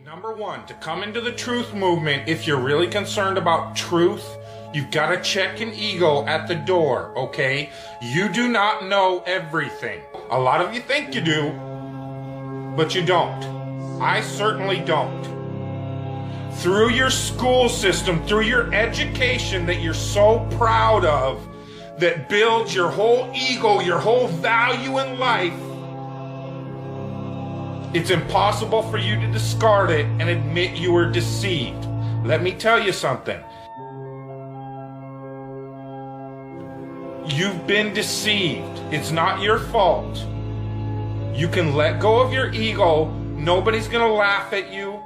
Number one, to come into the truth movement, if you're really concerned about truth, you've got to check an ego at the door, okay? You do not know everything. A lot of you think you do, but you don't. I certainly don't. Through your school system, through your education that you're so proud of, that builds your whole ego, your whole value in life, it's impossible for you to discard it and admit you were deceived. Let me tell you something. You've been deceived. It's not your fault. You can let go of your ego. Nobody's gonna laugh at you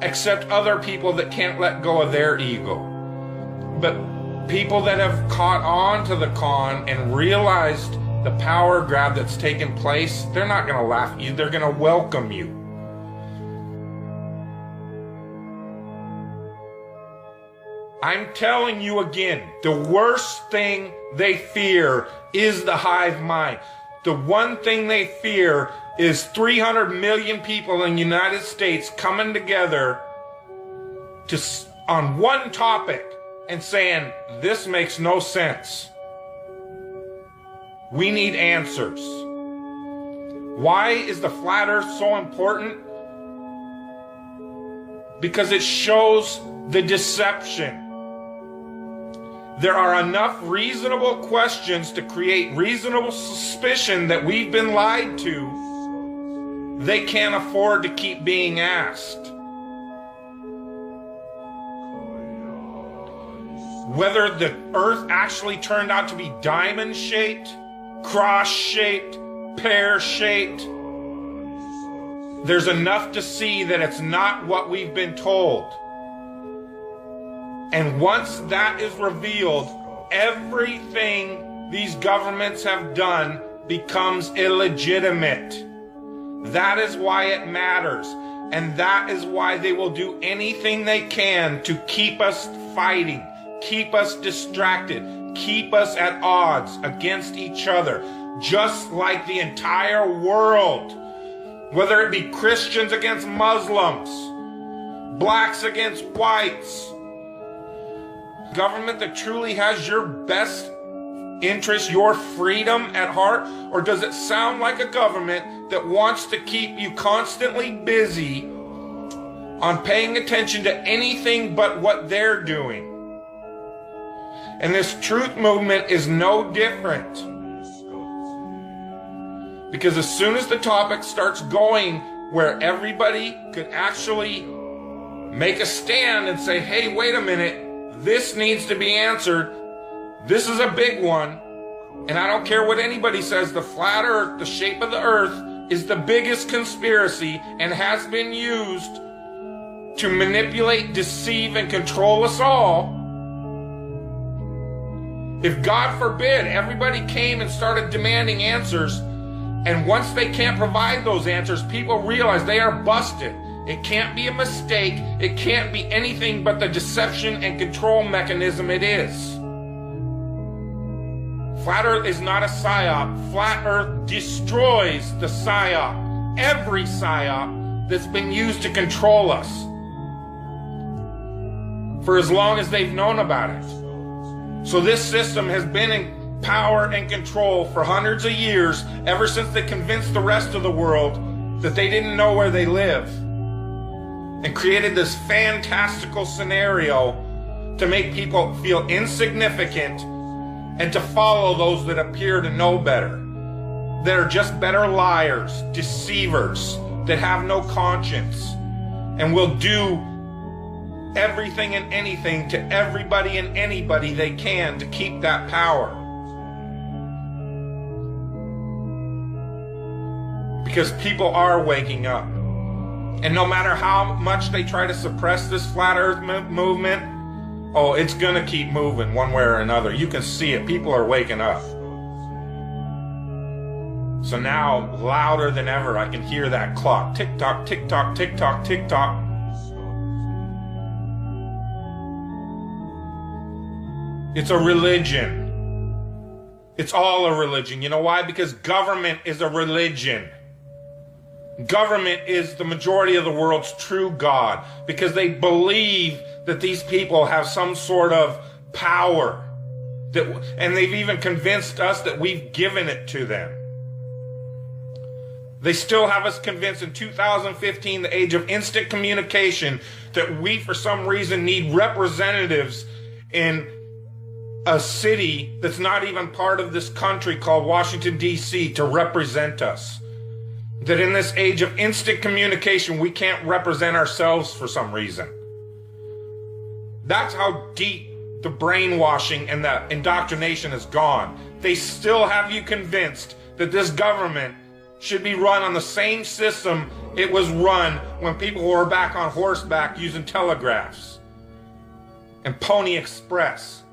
except other people that can't let go of their ego. But people that have caught on to the con and realized the power grab that's taken place, they're not going to laugh at you, they're going to welcome you. I'm telling you again, the worst thing they fear is the hive mind. The one thing they fear is 300 million people in the United States coming together on one topic and saying, this makes no sense. We need answers. Why is the flat earth so important? Because it shows the deception. There are enough reasonable questions to create reasonable suspicion that we've been lied to. They can't afford to keep being asked. Whether the earth actually turned out to be diamond-shaped, cross-shaped, pear-shaped, there's enough to see that it's not what we've been told. And once that is revealed, everything these governments have done becomes illegitimate. That is why it matters. And that is why they will do anything they can to keep us fighting, keep us distracted, keep us at odds against each other, just like the entire world. Whether it be Christians against Muslims, blacks against whites. Government that truly has your best interest, your freedom at heart? Or does it sound like a government that wants to keep you constantly busy on paying attention to anything but what they're doing? And this truth movement is no different. Because as soon as the topic starts going where everybody could actually make a stand and say, hey, wait a minute, this needs to be answered. This is a big one. And I don't care what anybody says, the flat earth, the shape of the earth, is the biggest conspiracy and has been used to manipulate, deceive, and control us all. If, God forbid, everybody came and started demanding answers, and once they can't provide those answers, people realize they are busted. It can't be a mistake. It can't be anything but the deception and control mechanism it is. Flat Earth is not a psyop. Flat Earth destroys the psyop. Every psyop that's been used to control us for as long as they've known about it. So this system has been in power and control for hundreds of years, ever since they convinced the rest of the world that they didn't know where they live, and created this fantastical scenario to make people feel insignificant and to follow those that appear to know better, that are just better liars, deceivers, that have no conscience, and will do everything and anything to everybody and anybody they can to keep that power. Because people are waking up. And no matter how much they try to suppress this flat earth movement, oh, it's gonna keep moving one way or another. You can see it. People are waking up. So now, louder than ever, I can hear that clock. Tick tock, tick tock, tick tock, tick tock. It's a religion. It's all a religion. You know why? Because government is a religion. Government is the majority of the world's true God because they believe that these people have some sort of power. And they've even convinced us that we've given it to them. They still have us convinced in 2015, the age of instant communication, that we, for some reason, need representatives in a city that's not even part of this country called Washington, D.C. to represent us. That in this age of instant communication, we can't represent ourselves for some reason. That's how deep the brainwashing and the indoctrination has gone. They still have you convinced that this government should be run on the same system it was run when people were back on horseback using telegraphs and Pony Express.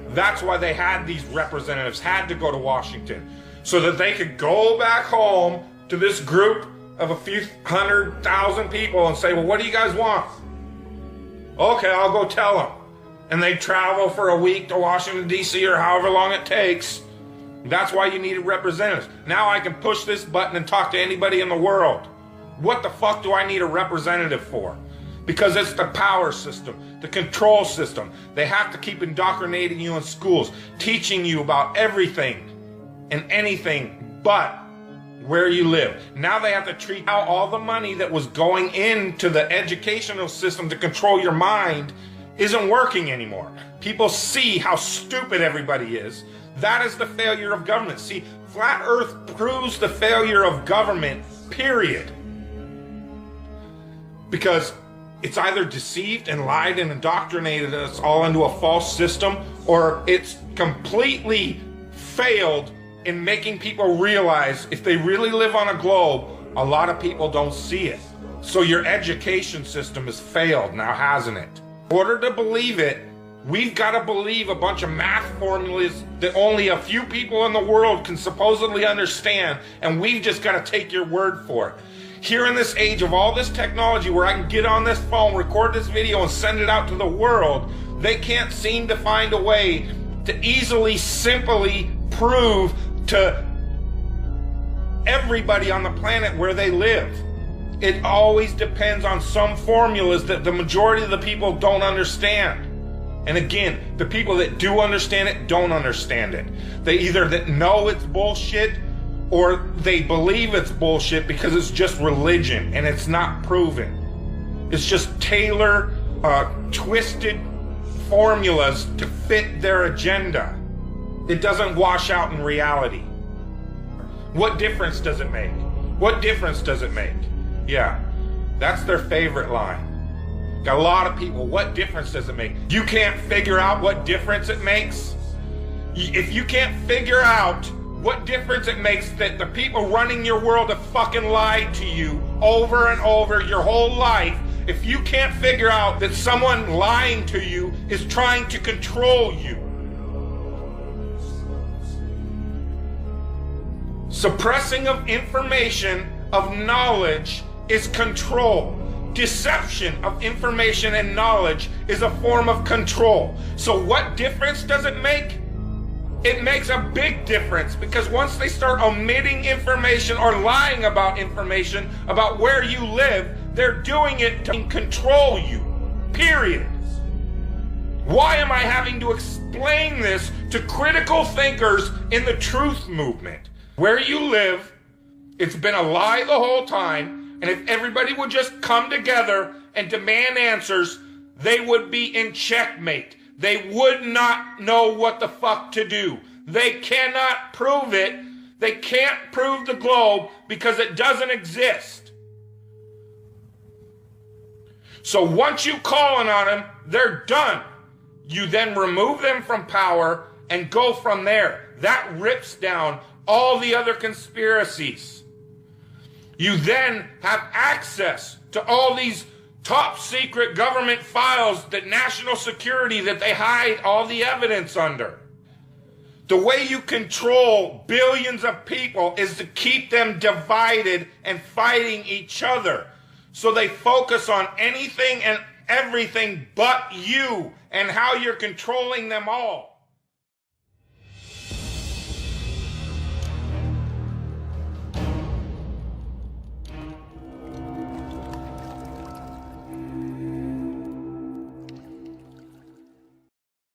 That's why they had these representatives, had to go to Washington, so that they could go back home to this group of a few 100,000 people and say, well, what do you guys want? Okay, I'll go tell them. And they travel for a week to Washington, D.C. or however long it takes. That's why you needed representatives. Now I can push this button and talk to anybody in the world. What the fuck do I need a representative for? Because it's the power system, the control system. They have to keep indoctrinating you in schools, teaching you about everything and anything but where you live. Now they have to treat out all the money that was going into the educational system to control your mind isn't working anymore. People see how stupid everybody is. That is the failure of government. See, Flat Earth proves the failure of government, period. Because it's either deceived and lied and indoctrinated us all into a false system, or it's completely failed in making people realize if they really live on a globe, a lot of people don't see it. So your education system has failed now, hasn't it? In order to believe it, we've got to believe a bunch of math formulas that only a few people in the world can supposedly understand, and we've just got to take your word for it. Here in this age of all this technology where I can get on this phone, record this video, and send it out to the world, they can't seem to find a way to easily, simply prove to everybody on the planet where they live. It always depends on some formulas that the majority of the people don't understand. And again, the people that do understand it don't understand it. They either that know it's bullshit or they believe it's bullshit because it's just religion and it's not proven. It's just twisted formulas to fit their agenda. It doesn't wash out in reality. What difference does it make? What difference does it make? Yeah, that's their favorite line. Got a lot of people, what difference does it make? You can't figure out what difference it makes? If you can't figure out what difference it makes that the people running your world have fucking lied to you over and over your whole life, if you can't figure out that someone lying to you is trying to control you, suppressing of information, of knowledge, is control. Deception of information and knowledge is a form of control. So what difference does it make? It makes a big difference, because once they start omitting information or lying about information about where you live, they're doing it to control you, period. Why am I having to explain this to critical thinkers in the truth movement? Where you live, it's been a lie the whole time, and if everybody would just come together and demand answers, they would be in checkmate. They would not know what the fuck to do. They cannot prove it. They can't prove the globe because it doesn't exist. So once you calling on them, they're done. You then remove them from power and go from there. That rips down all the other conspiracies. You then have access to all these top secret government files, that national security that they hide all the evidence under. The way you control billions of people is to keep them divided and fighting each other. So they focus on anything and everything but you and how you're controlling them all.